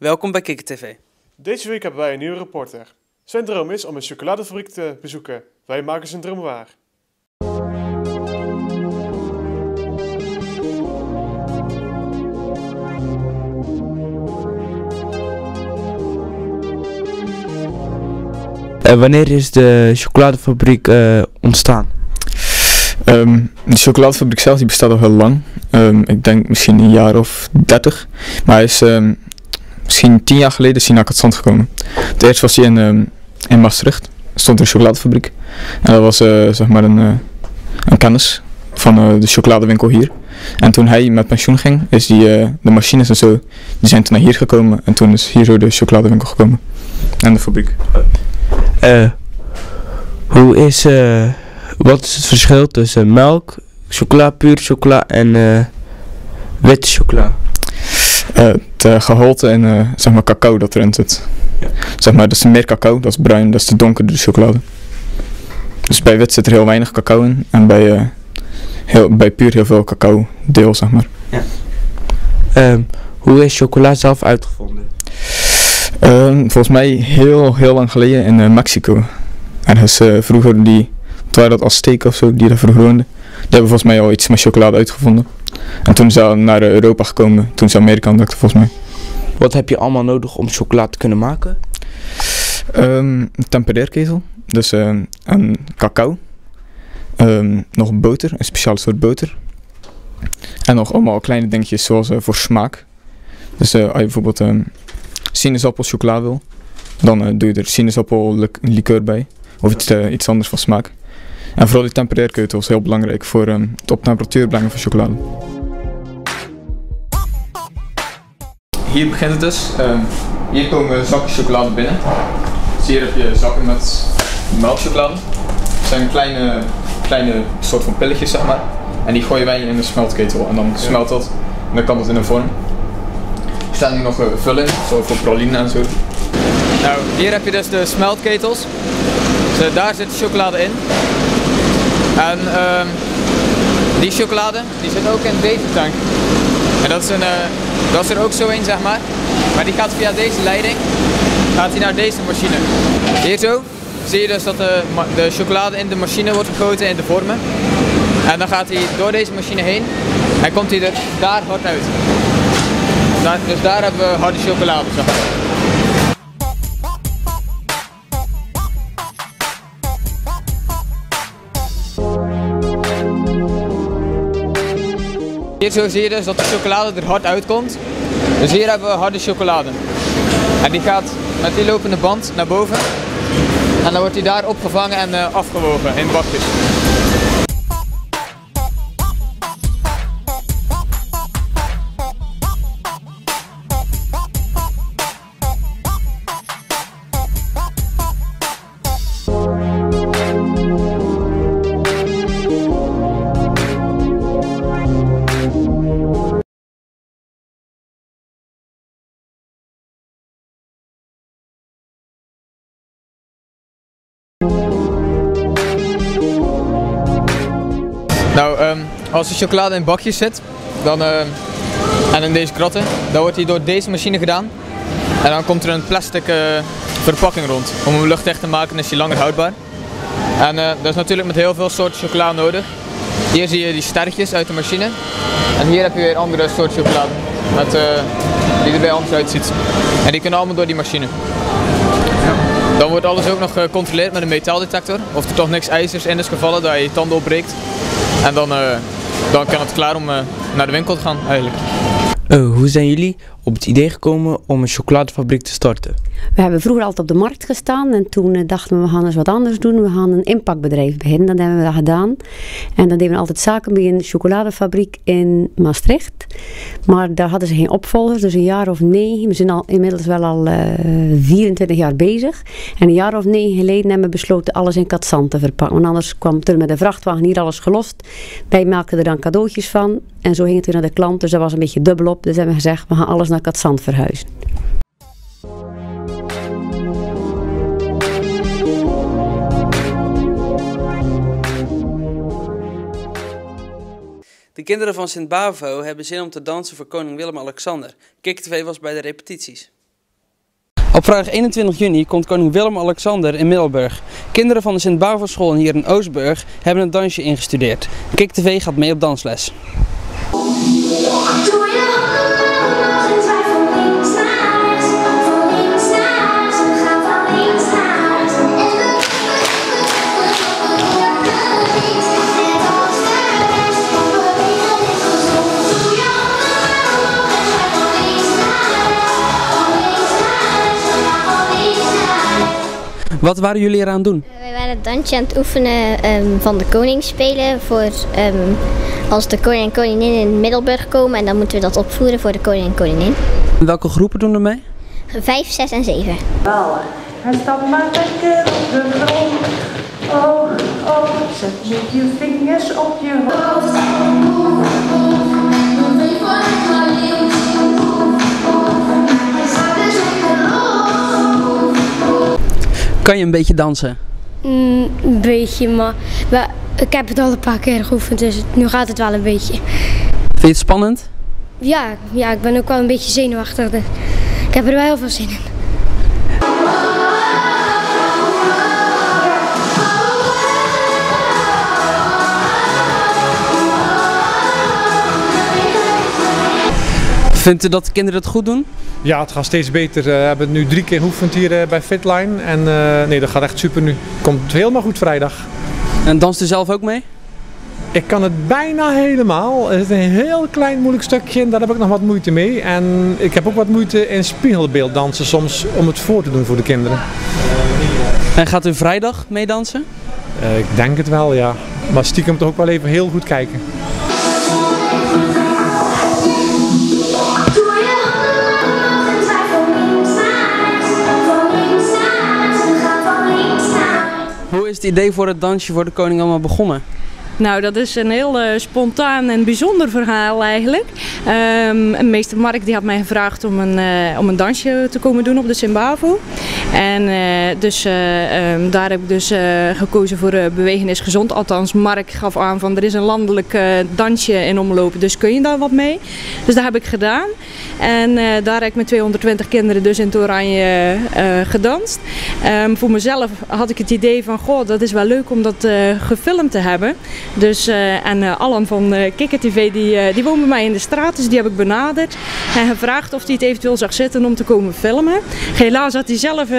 Welkom bij Kikker TV. Deze week hebben wij een nieuwe reporter. Zijn droom is om een chocoladefabriek te bezoeken. Wij maken zijn droom waar. Wanneer is de chocoladefabriek ontstaan? De chocoladefabriek zelf die bestaat al heel lang. Ik denk misschien een jaar of 30. Maar hij is misschien 10 jaar geleden naar Katzand gekomen. Het eerst was hij in Maastricht. Er stond een chocoladefabriek. En dat was zeg maar een kennis van de chocoladewinkel hier. En toen hij met pensioen ging, is de machines en zo, die zijn toen naar hier gekomen. En toen is hier zo de chocoladewinkel gekomen. En de fabriek. Wat is het verschil tussen melk, chocola, puur chocola en witte chocola? Het gehalte en zeg maar cacao dat erin zit. Ja. Zeg maar, dat is meer cacao, dat is bruin, dat is de donkere chocolade. Dus bij wit zit er heel weinig cacao in en bij puur heel veel cacao deel, zeg maar. Ja. Hoe is chocola zelf uitgevonden? Volgens mij heel lang geleden in Mexico. Ergens vroeger het waren dat Azteken of zo die daar vroeger woonden. Die hebben volgens mij al iets met chocolade uitgevonden. En toen zijn ze naar Europa gekomen, toen ze Amerika ontdekten volgens mij. Wat heb je allemaal nodig om chocola te kunnen maken? Een tempereerketel, dus een cacao. Nog boter, een speciale soort boter. En nog allemaal kleine dingetjes zoals voor smaak. Dus als je bijvoorbeeld sinaasappelchocola wil, dan doe je er sinaasappellikeur bij. Of iets anders van smaak. En vooral die tempereerkeutel is heel belangrijk voor het op temperatuur brengen van chocolade. Hier begint het dus. Hier komen zakken chocolade binnen. Dus hier heb je zakken met melkchocolade. Het zijn kleine soort van pilletjes, zeg maar. En die gooien wij in een smeltketel en dan smelt dat. En dan kan dat in een vorm. Er staan hier nog vulling, zoals voor praline en zo. Nou, hier heb je dus de smeltketels. Dus, daar zit de chocolade in. En die chocolade die zit ook in deze tank. En dat is er ook zo in, zeg maar. Maar die gaat via deze leiding naar deze machine. Hier zo zie je dus dat de chocolade in de machine wordt gegoten in de vormen. En dan gaat hij door deze machine heen en komt hij er daar hard uit. Dus daar hebben we harde chocolade, zeg maar. Hier zo zie je dus dat de chocolade er hard uitkomt. Dus hier hebben we harde chocolade. En die gaat met die lopende band naar boven. En dan wordt die daar opgevangen en afgewogen in bakjes. Nou, als de chocolade in bakjes zit en in deze kratten, dan wordt die door deze machine gedaan. En dan komt er een plastic verpakking rond. Om hem luchtdicht te maken is die langer houdbaar. En dat is natuurlijk met heel veel soorten chocola nodig. Hier zie je die sterretjes uit de machine. En hier heb je weer andere soorten chocolade die er bij anders uitziet. En die kunnen allemaal door die machine. Dan wordt alles ook nog gecontroleerd met een metaaldetector. Of er toch niks ijzers in is gevallen dat je je tanden opbreekt. En dan kan het klaar om naar de winkel te gaan eigenlijk. Hoe zijn jullie op het idee gekomen om een chocoladefabriek te starten? We hebben vroeger altijd op de markt gestaan en toen dachten we gaan eens wat anders doen. We gaan een inpakbedrijf beginnen, dat hebben we gedaan. En dan deden we altijd zaken bij een chocoladefabriek in Maastricht. Maar daar hadden ze geen opvolgers, dus een jaar of 9. We zijn inmiddels wel al 24 jaar bezig. En een jaar of 9 geleden hebben we besloten alles in Katzand te verpakken. Want anders kwam er met de vrachtwagen hier alles gelost. Wij maakten er dan cadeautjes van. En zo ging het weer naar de klant, dus dat was een beetje dubbelop. Dus hebben we gezegd, we gaan alles naar Katzand verhuizen. De kinderen van Sint-Bavo hebben zin om te dansen voor koning Willem-Alexander. Kikker TV was bij de repetities. Op vrijdag 21 juni komt koning Willem-Alexander in Middelburg. Kinderen van de Sint-Bavorschool hier in Oostburg hebben een dansje ingestudeerd. Kik TV gaat mee op dansles. Wat waren jullie eraan doen? Wij waren het dansje aan het oefenen van de koning spelen voor als de koning en koningin in Middelburg komen en dan moeten we dat opvoeren voor de koning en koningin. Welke groepen doen er mee? 5, 6 en 7. En stap maar lekker op de grond. Oh, oh, zet je vingers op je hoofd. Kan je een beetje dansen? Een beetje, maar ik heb het al een paar keer geoefend, dus nu gaat het wel een beetje. Vind je het spannend? Ja, ik ben ook wel een beetje zenuwachtig. Dus ik heb er wel heel veel zin in. Vindt u dat de kinderen het goed doen? Ja, het gaat steeds beter. We hebben het nu 3 keer geoefend hier bij Fitline. En nee, dat gaat echt super nu. Komt helemaal goed vrijdag. En danst u zelf ook mee? Ik kan het bijna helemaal. Het is een heel klein moeilijk stukje en daar heb ik nog wat moeite mee. En ik heb ook wat moeite in spiegelbeeld dansen soms om het voor te doen voor de kinderen. En gaat u vrijdag meedansen? Ik denk het wel, ja. Maar stiekem toch ook wel even heel goed kijken. Hoe is het idee voor het dansje voor de koning allemaal begonnen? Nou, dat is een heel spontaan en bijzonder verhaal eigenlijk. Meester Mark die had mij gevraagd om een dansje te komen doen op de Sint-Bavo. En daar heb ik dus gekozen voor Bewegen is Gezond. Althans, Mark gaf aan van er is een landelijk dansje in omloop, dus kun je daar wat mee? Dus dat heb ik gedaan. En daar heb ik met 220 kinderen dus in het oranje gedanst. Voor mezelf had ik het idee van, goh, dat is wel leuk om dat gefilmd te hebben. Dus, Alan van Kikker TV die woont bij mij in de straat, dus die heb ik benaderd en gevraagd of hij het eventueel zag zitten om te komen filmen. Helaas had hij zelf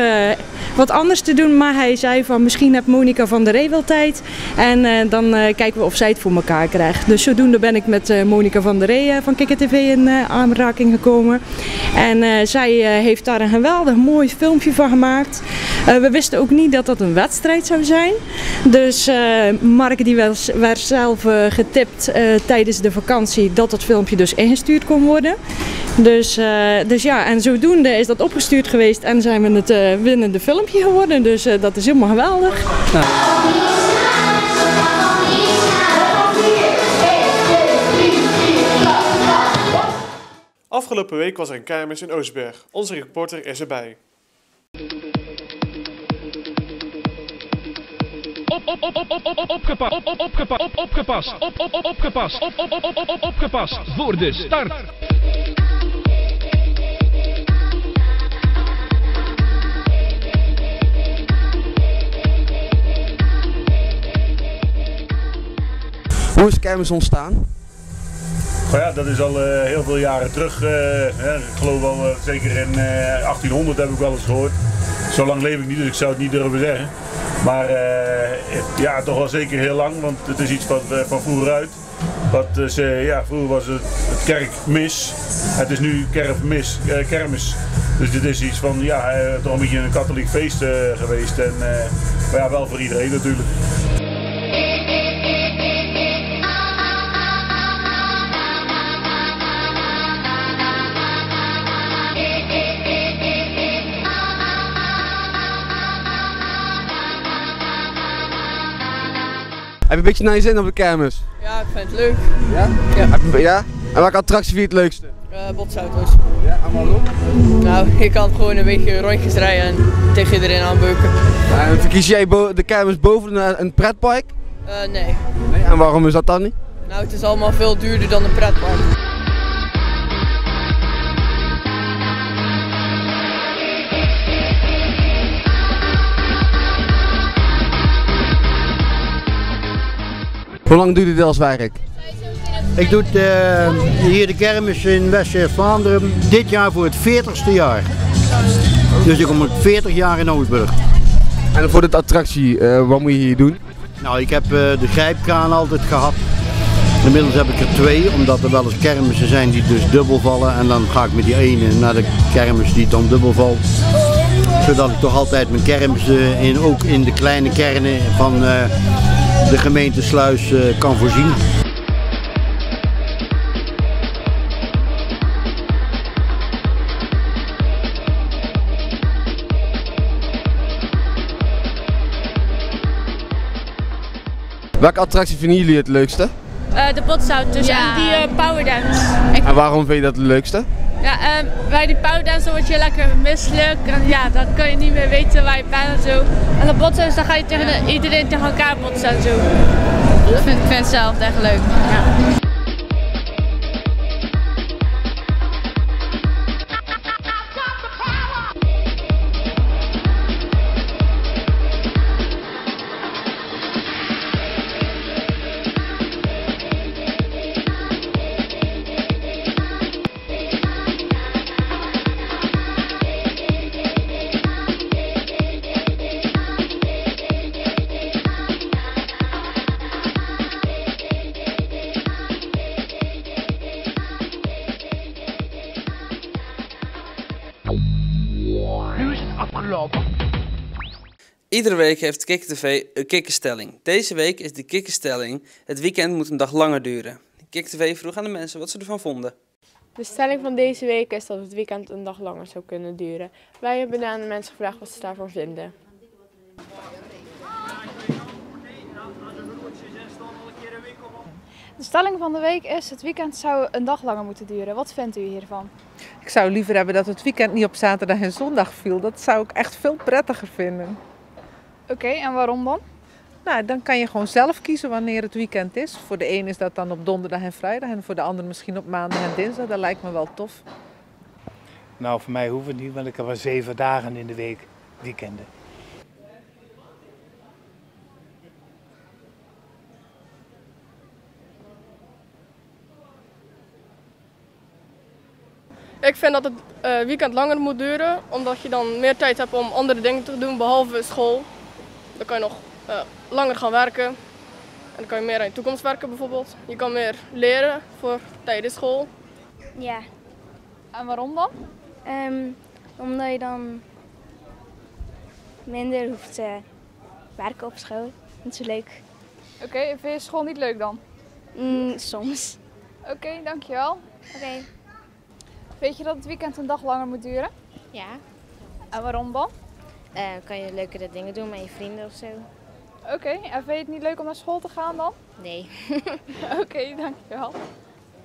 wat anders te doen, maar hij zei van misschien heeft Monica van der Ree wel tijd en dan kijken we of zij het voor elkaar krijgt. Dus zodoende ben ik met Monica van der Ree van Kikker TV in aanraking gekomen en zij heeft daar een geweldig mooi filmpje van gemaakt. We wisten ook niet dat dat een wedstrijd zou zijn, dus Mark die werd zelf getipt tijdens de vakantie dat dat filmpje dus ingestuurd kon worden. Dus ja, en zodoende is dat opgestuurd geweest en zijn we het winnende filmpje geworden. Dus dat is helemaal geweldig. Nou. Afgelopen week was er een kermis in Oostburg. Onze reporter is erbij. Opgepast voor de start. Hoe is de kermis ontstaan? Nou ja, dat is al heel veel jaren terug. Ik geloof al zeker in 1800 heb ik wel eens gehoord. Zo lang leef ik niet, dus ik zou het niet durven zeggen. Maar ja, toch wel zeker heel lang, want het is iets van vroeger uit. Vroeger was het kerkmis, het is nu kermis. Dus dit is iets van, ja, toch een beetje een katholiek feest geweest. En maar ja, wel voor iedereen natuurlijk. Heb je een beetje naar je zin op de kermis? Ja, ik vind het leuk. Ja? Ja? En welke attractie vind je het leukste? Botsauto's. Ja, en waarom? Nou, je kan gewoon een beetje rondjes rijden en tegen iedereen aanbeuken. Ja, en verkies jij de kermis boven een pretpark? Nee. Nee. En waarom is dat dan niet? Nou, het is allemaal veel duurder dan een pretpark. Hoe lang doet u dit als werk? Ik doe hier de kermis in West-Vlaanderen dit jaar voor het 40ste jaar. Dus ik kom al 40 jaar in Oostburg. En voor de attractie, wat moet je hier doen? Nou, ik heb de grijpkraan altijd gehad. Inmiddels heb ik er 2, omdat er wel eens kermissen zijn die dus dubbel vallen. En dan ga ik met die ene naar de kermis die dan dubbel valt. Zodat ik toch altijd mijn kermissen ook in de kleine kernen van de gemeente Sluis kan voorzien. Welke attractie vinden jullie het leukste? De botsauto's en die powerdance. En waarom vind je dat het leukste? Ja, bij die powerdance word je lekker misselijk en ja, dan kan je niet meer weten waar je bent en zo. En de botsauto's, dan ga je tegen iedereen tegen elkaar botsen en zo. Ik vind het zelf echt leuk. Ja. Iedere week heeft KikTV een kikkerstelling. Deze week is de kikkerstelling: het weekend moet een dag langer duren. KikTV vroeg aan de mensen wat ze ervan vonden. De stelling van deze week is dat het weekend een dag langer zou kunnen duren. Wij hebben aan de mensen gevraagd wat ze daarvan vinden. De stelling van de week is: het weekend zou een dag langer moeten duren. Wat vindt u hiervan? Ik zou liever hebben dat het weekend niet op zaterdag en zondag viel. Dat zou ik echt veel prettiger vinden. Oké, en waarom dan? Nou, dan kan je gewoon zelf kiezen wanneer het weekend is. Voor de een is dat dan op donderdag en vrijdag en voor de ander misschien op maandag en dinsdag. Dat lijkt me wel tof. Nou, voor mij hoeft het niet, want ik heb wel 7 dagen in de week weekenden. Ik vind dat het weekend langer moet duren, omdat je dan meer tijd hebt om andere dingen te doen, behalve school. Dan kan je nog langer gaan werken en dan kan je meer aan je toekomst werken bijvoorbeeld. Je kan meer leren voor tijdens school. Ja. En waarom dan? Omdat je dan minder hoeft te werken op school. Niet zo leuk. Oké, vind je school niet leuk dan? Soms. Oké, dankjewel. Oké. Weet je dat het weekend een dag langer moet duren? Ja. En waarom dan? Kan je leukere dingen doen met je vrienden of zo. Oké, en vind je het niet leuk om naar school te gaan dan? Nee. Oké, dankjewel.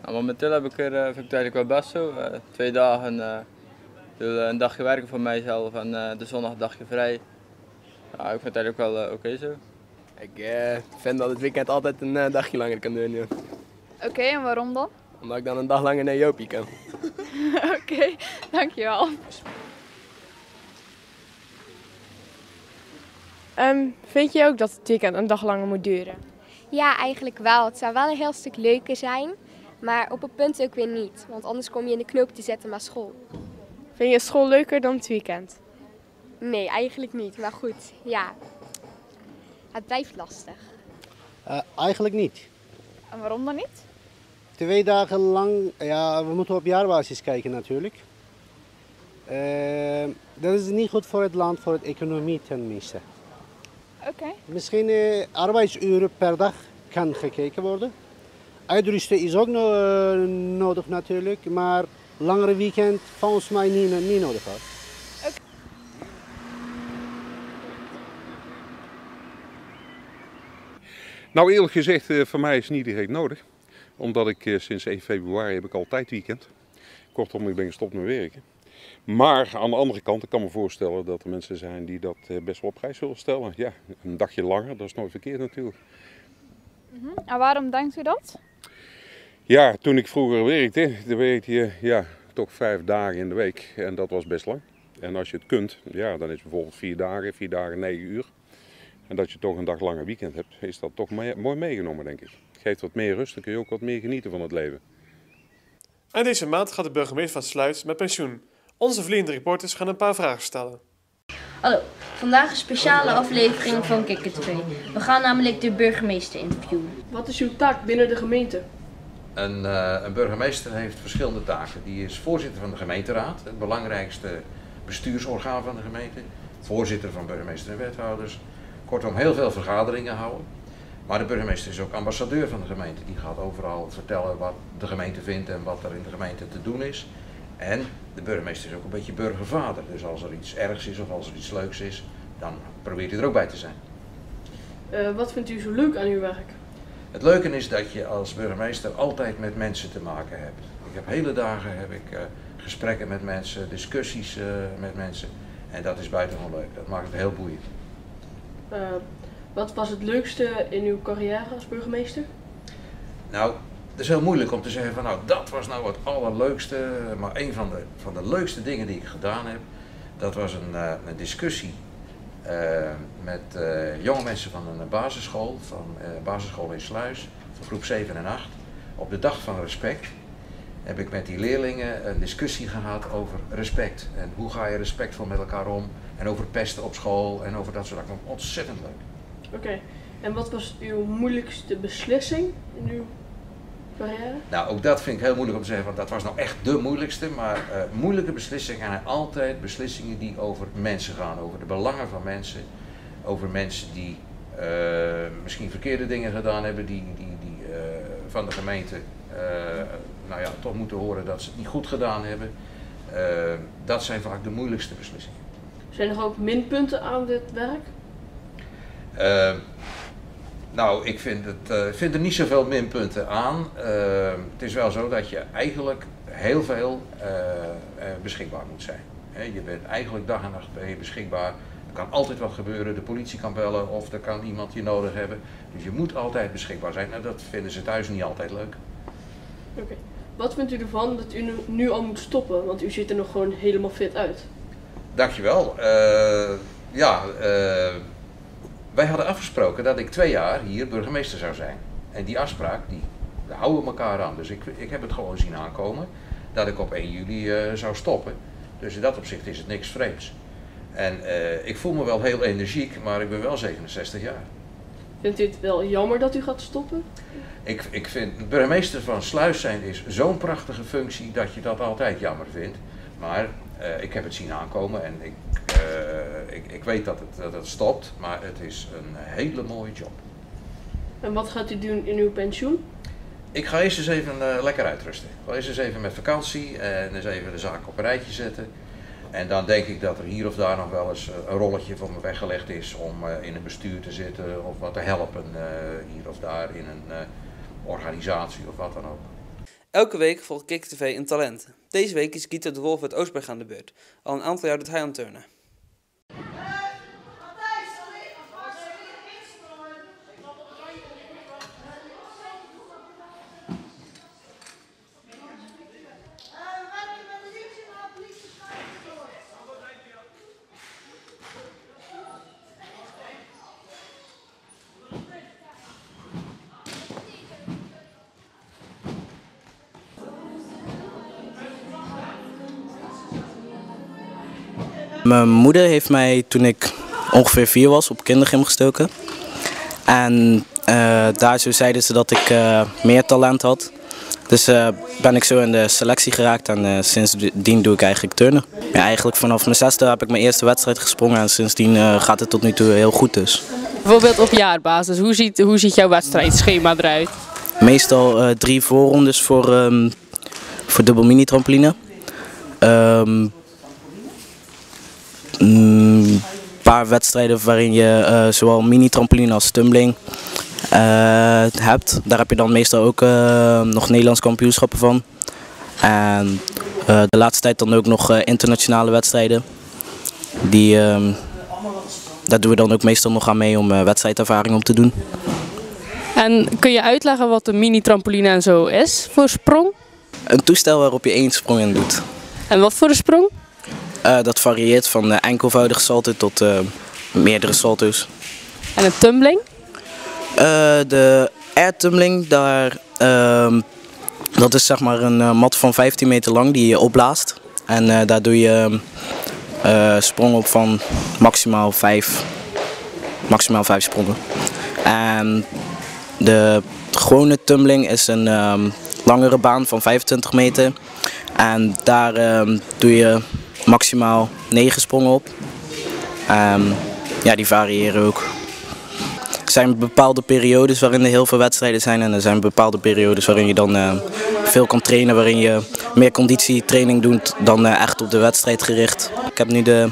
Nou, momenteel vind ik het eigenlijk wel best zo. 2 dagen, een dagje werken voor mijzelf en de zondag een dagje vrij. Ja, ik vind het eigenlijk wel oké zo. Ik vind dat het weekend altijd een dagje langer kan doen. Ja. Oké, en waarom dan? Omdat ik dan een dag langer naar Jopie kan. Oké, dankjewel. Vind je ook dat het weekend een dag langer moet duren? Ja, eigenlijk wel. Het zou wel een heel stuk leuker zijn, maar op een punt ook weer niet. Want anders kom je in de knoop te zetten naar school. Vind je school leuker dan het weekend? Nee, eigenlijk niet. Maar goed, ja. Het blijft lastig. Eigenlijk niet. En waarom dan niet? 2 dagen lang, ja, we moeten op jaarbasis kijken natuurlijk. Dat is niet goed voor het land, voor de economie tenminste. Oké. Misschien arbeidsuren per dag kan gekeken worden. Uitrusten is ook nodig natuurlijk, maar langere weekend volgens mij niet nodig hoor. Okay. Nou eerlijk gezegd, voor mij is het niet direct nodig. Omdat ik sinds 1 februari heb ik altijd weekend. Kortom, ik ben gestopt met werken. Maar aan de andere kant, ik kan me voorstellen dat er mensen zijn die dat best wel op prijs zullen stellen. Ja, een dagje langer, dat is nooit verkeerd natuurlijk. En waarom denkt u dat? Ja, toen ik vroeger werkte, dan werkte je toch 5 dagen in de week. En dat was best lang. En als je het kunt, ja, dan is het bijvoorbeeld 4 dagen 9 uur. En dat je toch een dag langer weekend hebt, is dat toch mooi meegenomen, denk ik. Het geeft wat meer rust, dan kun je ook wat meer genieten van het leven. En deze maand gaat de burgemeester van Sluis met pensioen. Onze vliegende reporters gaan een paar vragen stellen. Hallo, vandaag een speciale aflevering van Kikker TV. We gaan namelijk de burgemeester interviewen. Wat is uw taak binnen de gemeente? Een burgemeester heeft verschillende taken. Die is voorzitter van de gemeenteraad, het belangrijkste bestuursorgaan van de gemeente. Voorzitter van burgemeester en wethouders. Kortom, heel veel vergaderingen houden. Maar de burgemeester is ook ambassadeur van de gemeente. Die gaat overal vertellen wat de gemeente vindt en wat er in de gemeente te doen is. En de burgemeester is ook een beetje burgervader. Dus als er iets ergs is of als er iets leuks is, dan probeert hij er ook bij te zijn. Wat vindt u zo leuk aan uw werk? Het leuke is dat je als burgemeester altijd met mensen te maken hebt. Ik heb hele dagen gesprekken met mensen, discussies met mensen. En dat is buitengewoon leuk. Dat maakt het heel boeiend. Wat was het leukste in uw carrière als burgemeester? Nou, het is heel moeilijk om te zeggen van nou, dat was nou het allerleukste. Maar een van de leukste dingen die ik gedaan heb, dat was een discussie met jonge mensen van een basisschool, basisschool in Sluis, van groep 7 en 8. Op de dag van respect heb ik met die leerlingen een discussie gehad over respect. En hoe ga je respectvol met elkaar om? En over pesten op school en over dat soort dingen. Ontzettend leuk. Oké. En wat was uw moeilijkste beslissing in uw carrière? Nou, ook dat vind ik heel moeilijk om te zeggen, want dat was nou echt de moeilijkste. Maar moeilijke beslissingen zijn altijd beslissingen die over mensen gaan. Over de belangen van mensen. Over mensen die misschien verkeerde dingen gedaan hebben, die van de gemeente nou ja, toch moeten horen dat ze het niet goed gedaan hebben. Dat zijn vaak de moeilijkste beslissingen. Zijn er ook minpunten aan dit werk? Nou, ik vind er niet zoveel minpunten aan. Het is wel zo dat je eigenlijk heel veel beschikbaar moet zijn. Je bent eigenlijk dag en nacht beschikbaar. Er kan altijd wat gebeuren, de politie kan bellen of er kan iemand je nodig hebben. Dus je moet altijd beschikbaar zijn. Nou, dat vinden ze thuis niet altijd leuk. Oké. Wat vindt u ervan dat u nu al moet stoppen? Want u ziet er nog gewoon helemaal fit uit. Dankjewel. Wij hadden afgesproken dat ik 2 jaar hier burgemeester zou zijn. En die afspraak, daar houden we elkaar aan. Dus ik heb het gewoon zien aankomen dat ik op 1 juli zou stoppen. Dus in dat opzicht is het niks vreemds. En ik voel me wel heel energiek, maar ik ben wel 67 jaar. Vindt u het wel jammer dat u gaat stoppen? Ik vind burgemeester van Sluis zijn is zo'n prachtige functie dat je dat altijd jammer vindt. Maar ik heb het zien aankomen en ik weet dat het stopt, maar het is een hele mooie job. En wat gaat u doen in uw pensioen? Ik ga eerst eens even lekker uitrusten. Ik ga eerst eens even met vakantie en eens even de zaak op een rijtje zetten. En dan denk ik dat er hier of daar nog wel eens een rolletje voor me weggelegd is om in een bestuur te zitten of wat te helpen hier of daar in een organisatie of wat dan ook. Elke week volgt Kikker TV een talent. Deze week is Guido de Wolf uit Oostberg aan de beurt. Al een aantal jaar doet hij aan turnen. Mijn moeder heeft mij toen ik ongeveer 4 was op kindergym gestoken. En daar zo zeiden ze dat ik meer talent had. Dus ben ik zo in de selectie geraakt en sindsdien doe ik eigenlijk turnen. Ja, eigenlijk vanaf mijn 6e heb ik mijn eerste wedstrijd gesprongen en sindsdien gaat het tot nu toe heel goed dus. Bijvoorbeeld op jaarbasis, hoe ziet jouw wedstrijdschema eruit? Meestal 3 voorrondes voor dubbel mini trampoline. Een paar wedstrijden waarin je zowel mini trampoline als tumbling hebt. Daar heb je dan meestal ook nog Nederlands kampioenschappen van. En de laatste tijd dan ook nog internationale wedstrijden. Daar doen we dan ook meestal nog aan mee om wedstrijdervaring op te doen. En kun je uitleggen wat de mini trampoline en zo is voor sprong? Een toestel waarop je 1 sprong in doet. En wat voor een sprong? Dat varieert van enkelvoudige salto tot meerdere salto's. En een tumbling? De air tumbling, dat is zeg maar een mat van 15 meter lang die je opblaast. En daar doe je sprongen op van maximaal 5 sprongen. En de gewone tumbling is een langere baan van 25 meter. En daar doe je maximaal 9 sprongen op. Ja, die variëren ook. Er zijn bepaalde periodes waarin er heel veel wedstrijden zijn en er zijn bepaalde periodes waarin je dan veel kan trainen, waarin je meer conditietraining doet dan echt op de wedstrijd gericht. Ik heb nu de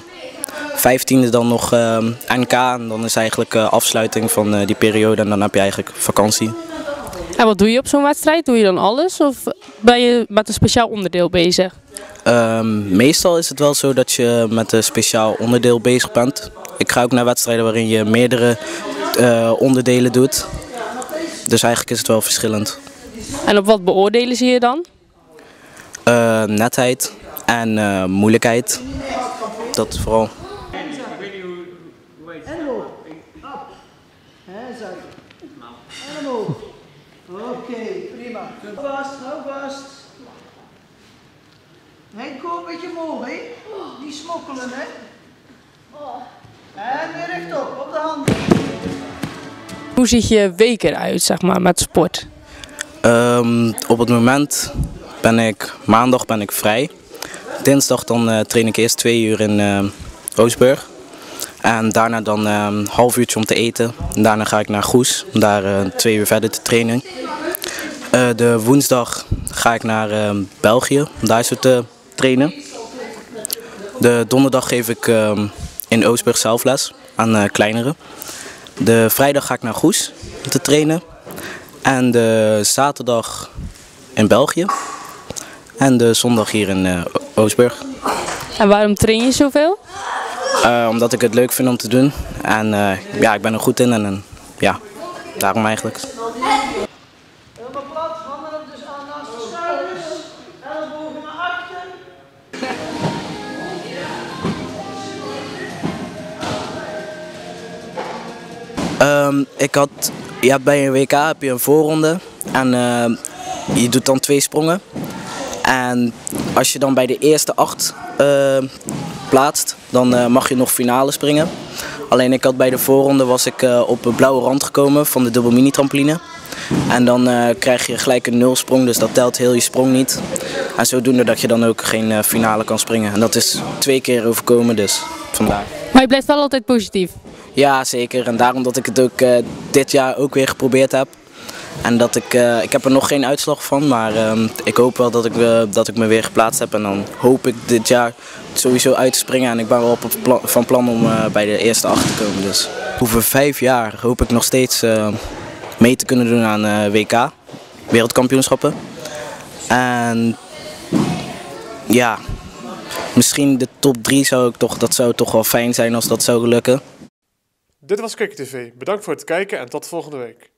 15e dan nog NK en dan is eigenlijk afsluiting van die periode en dan heb je eigenlijk vakantie. En wat doe je op zo'n wedstrijd? Doe je dan alles of ben je met een speciaal onderdeel bezig? Meestal is het wel zo dat je met een speciaal onderdeel bezig bent. Ik ga ook naar wedstrijden waarin je meerdere onderdelen doet. Dus eigenlijk is het wel verschillend. En op wat beoordelen ze je dan? Netheid en moeilijkheid. Dat vooral. Oké, prima. Hou vast. Henk, kom een beetje omhoog, hè? Die smokkelen, hè? En weer rechtop, op de handen. Hoe ziet je week eruit, zeg maar, met sport? Op het moment maandag ben ik vrij. Dinsdag dan train ik eerst 2 uur in Oostburg. En daarna dan een half uurtje om te eten. En daarna ga ik naar Goes om daar 2 uur verder te trainen. De woensdag ga ik naar België om daar zo te trainen. De donderdag geef ik in Oostburg zelf les aan kleineren. De vrijdag ga ik naar Goes om te trainen. En de zaterdag in België. En de zondag hier in Oostburg. En waarom train je zoveel? Omdat ik het leuk vind om te doen. En ja, ik ben er goed in en ja, daarom eigenlijk. Helemaal plat, handen op de naast de schouders, ellebogen naar achter. Bij een WK heb je een voorronde en je doet dan 2 sprongen. En als je dan bij de eerste 8 plaatst, dan mag je nog finale springen. Alleen ik had bij de voorronde was ik op een blauwe rand gekomen van de dubbel mini trampoline. En dan krijg je gelijk een 0 sprong, dus dat telt heel je sprong niet. En zodoende dat je dan ook geen finale kan springen. En dat is 2 keer overkomen, dus vandaar. Maar je blijft wel altijd positief? Ja, zeker. En daarom dat ik het ook dit jaar ook weer geprobeerd heb. En dat ik heb er nog geen uitslag van, maar ik hoop wel dat ik me weer geplaatst heb. En dan hoop ik dit jaar sowieso uit te springen. En ik ben wel van plan om bij de eerste 8 te komen. Dus over 5 jaar hoop ik nog steeds mee te kunnen doen aan WK, wereldkampioenschappen. En ja, misschien de top 3 zou toch wel fijn zijn als dat zou lukken. Dit was Kikker TV. Bedankt voor het kijken en tot volgende week.